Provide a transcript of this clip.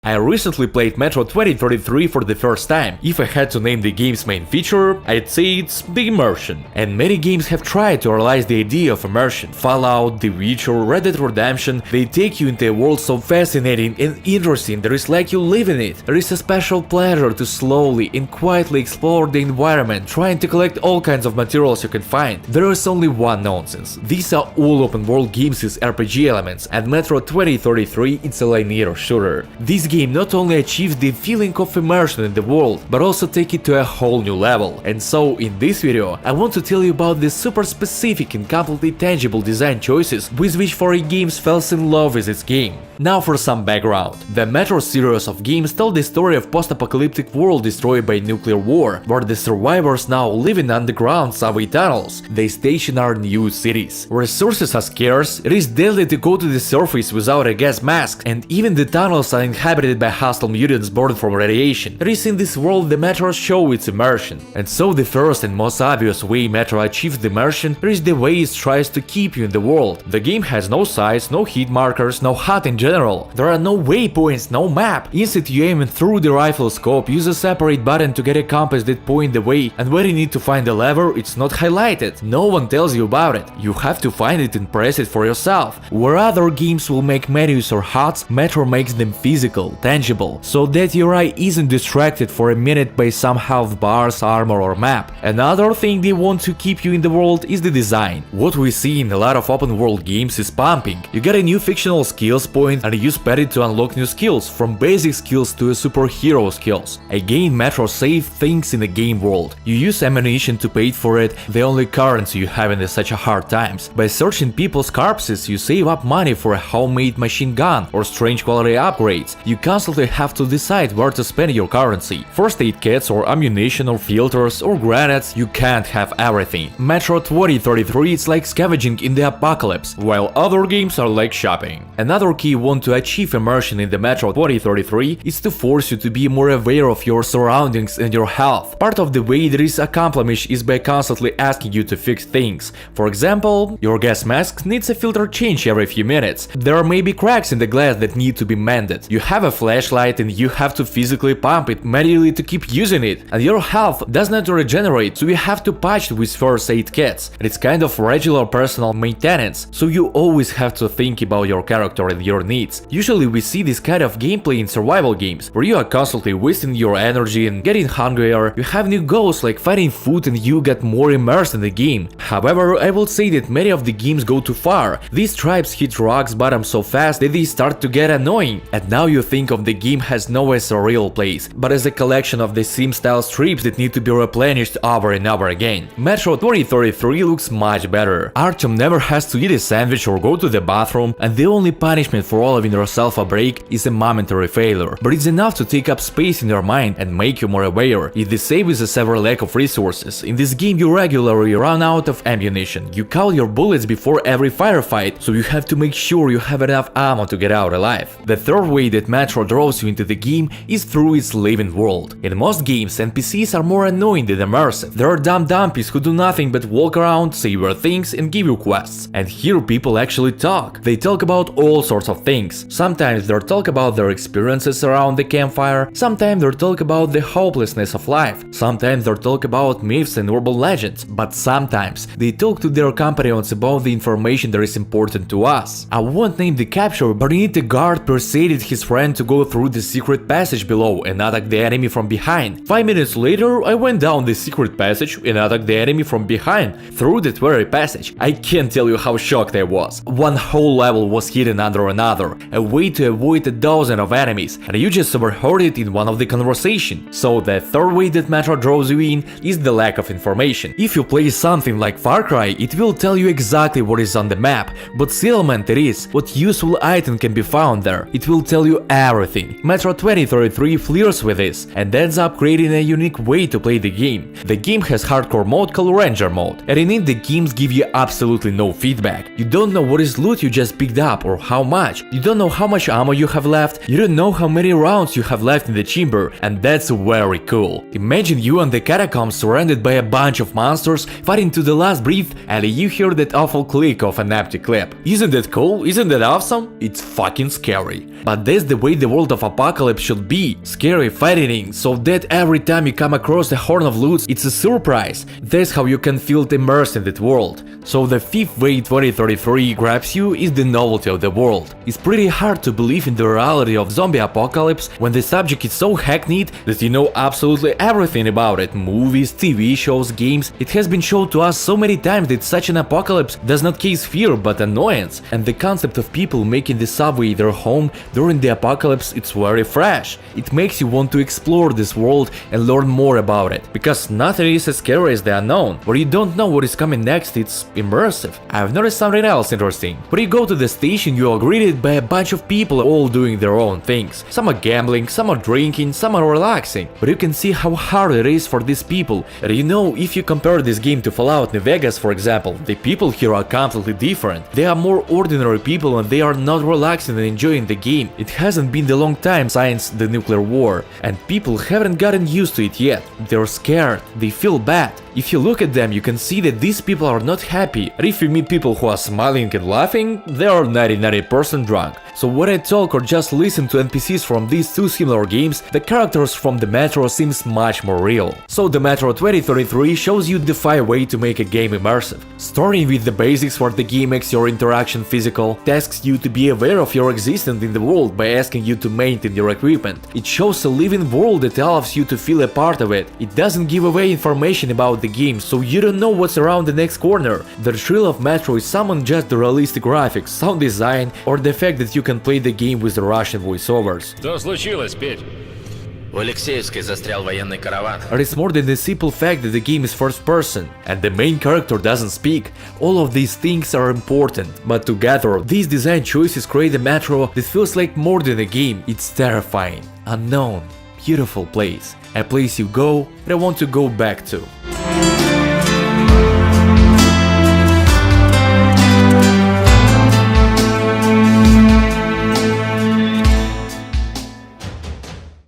I recently played Metro 2033 for the first time. If I had to name the game's main feature, I'd say it's the immersion. And many games have tried to realize the idea of immersion. Fallout, The Witcher, Red Dead Redemption, they take you into a world so fascinating and interesting that it's like you live in it. There is a special pleasure to slowly and quietly explore the environment, trying to collect all kinds of materials you can find. There is only one nonsense. These are all open world games with RPG elements, and Metro 2033 it's a linear shooter. This game not only achieves the feeling of immersion in the world, but also take it to a whole new level. And so in this video, I want to tell you about the super specific and completely tangible design choices with which 4A Games fell in love with its game. Now for some background. The Metro series of games tell the story of post-apocalyptic world destroyed by nuclear war, where the survivors now live in underground subway tunnels. They station are new cities. Resources are scarce, it is deadly to go to the surface without a gas mask, and even the tunnels are inhabited by hostile mutants born from radiation. It is in this world the Metro show its immersion. And so the first and most obvious way Metro achieves the immersion is the way it tries to keep you in the world. The game has no sights, no hit markers, no HUD in general. There are no waypoints, no map. Instead you aim through the rifle scope, use a separate button to get a compass that point the way, and where you need to find the lever, it's not highlighted. No one tells you about it. You have to find it and press it for yourself. Where other games will make menus or HUDs, Metro makes them physical, tangible, so that your eye isn't distracted for a minute by some health bars, armor or map. Another thing they want to keep you in the world is the design. What we see in a lot of open world games is pumping. You get a new fictional skills point and use Paddy to unlock new skills, from basic skills to superhero skills. Again, Metro save things in the game world. You use ammunition to pay for it, the only currency you have in such a hard times. By searching people's corpses, you save up money for a homemade machine gun or strange quality upgrades. You constantly have to decide where to spend your currency. First aid kits or ammunition or filters or grenades, you can't have everything. Metro 2033 is like scavenging in the apocalypse, while other games are like shopping. Another key you want to achieve immersion in the Metro 2033 is to force you to be more aware of your surroundings and your health. Part of the way this accomplished is by constantly asking you to fix things. For example, your gas mask needs a filter change every few minutes. There may be cracks in the glass that need to be mended. You have a flashlight and you have to physically pump it manually to keep using it. And your health does not regenerate, so you have to patch it with first aid kits. And it's kind of regular personal maintenance, so you always have to think about your character and your needs. Usually we see this kind of gameplay in survival games, where you are constantly wasting your energy and getting hungrier. You have new goals like finding food and you get more immersed in the game. However, I will say that many of the games go too far. These tribes hit rock's bottom so fast that they start to get annoying. And now you think of the game as not as a real place, but as a collection of the sim-style strips that need to be replenished over and over again. Metro 2033 looks much better. Artyom never has to eat a sandwich or go to the bathroom, and the only punishment for allowing yourself a break is a momentary failure. But it's enough to take up space in your mind and make you more aware. It's the same with a severe lack of resources. In this game you regularly run out of ammunition. You call your bullets before every firefight, so you have to make sure you have enough ammo to get out alive. The third way that Metro draws you into the game is through its living world. In most games, NPCs are more annoying than immersive. There are dumb dumpies who do nothing but walk around, say weird things and give you quests. And here people actually talk. They talk about all sorts of things. Sometimes they talk about their experiences around the campfire, sometimes they talk about the hopelessness of life, sometimes they talk about myths and urban legends, but sometimes they talk to their companions about the information that is important to us. I won't name the capture, but in it the guard persuaded his friend to go through the secret passage below and attack the enemy from behind. 5 minutes later, I went down the secret passage and attacked the enemy from behind through that very passage. I can't tell you how shocked I was. One whole level was hidden under another, a way to avoid a dozen of enemies, and you just overheard it in one of the conversation. So the third way that Metro draws you in is the lack of information. If you play something like Far Cry, it will tell you exactly what is on the map, what settlement it is, what useful item can be found there. It will tell you everything. Metro 2033 flirts with this and ends up creating a unique way to play the game. The game has hardcore mode called Ranger mode, and in it the games give you absolutely no feedback. You don't know what is loot you just picked up or how much. You don't know how much ammo you have left, you don't know how many rounds you have left in the chamber, and that's very cool. Imagine you on the catacombs surrounded by a bunch of monsters fighting to the last breath, and you hear that awful click of an empty clip. Isn't that cool? Isn't that awesome? It's fucking scary. But that's the way way the world of Apocalypse should be. Scary, frightening, so that every time you come across a horn of loot, it's a surprise. That's how you can feel immersed in that world. So the fifth way 2033 grabs you is the novelty of the world. It's pretty hard to believe in the reality of zombie apocalypse when the subject is so hackneyed that you know absolutely everything about it. Movies, TV shows, games. It has been shown to us so many times that such an apocalypse does not cause fear but annoyance. And the concept of people making the subway their home during the apocalypse, it's very fresh. It makes you want to explore this world and learn more about it. Because nothing is as scary as the unknown. Where you don't know what is coming next, it's immersive. I've noticed something else interesting. When you go to the station, you are greeted by a bunch of people all doing their own things. Some are gambling, some are drinking, some are relaxing. But you can see how hard it is for these people. And you know, if you compare this game to Fallout New Vegas, for example, the people here are completely different. They are more ordinary people and they are not relaxing and enjoying the game. It hasn't been the long time since the nuclear war, and people haven't gotten used to it yet. They're scared, they feel bad. If you look at them, you can see that these people are not happy. And if you meet people who are smiling and laughing, they are 99% drunk. So when I talk or just listen to NPCs from these two similar games, the characters from the Metro seems much more real. So the Metro 2033 shows you the 5 ways to make a game immersive. Starting with the basics where the game makes your interaction physical, tasks you to be aware of your existence in the world by asking you to maintain your equipment. It shows a living world that allows you to feel a part of it. It doesn't give away information about the game, so you don't know what's around the next corner. The thrill of Metro is not just the realistic graphics, sound design, or the fact that you can play the game with the Russian voiceovers. Что случилось, Петь? В Алексеевске застрял военный караван. It is more than the simple fact that the game is first person and the main character doesn't speak. All of these things are important, but together, these design choices create a Metro that feels like more than a game. It's terrifying, unknown, beautiful place. A place you go and want to go back to.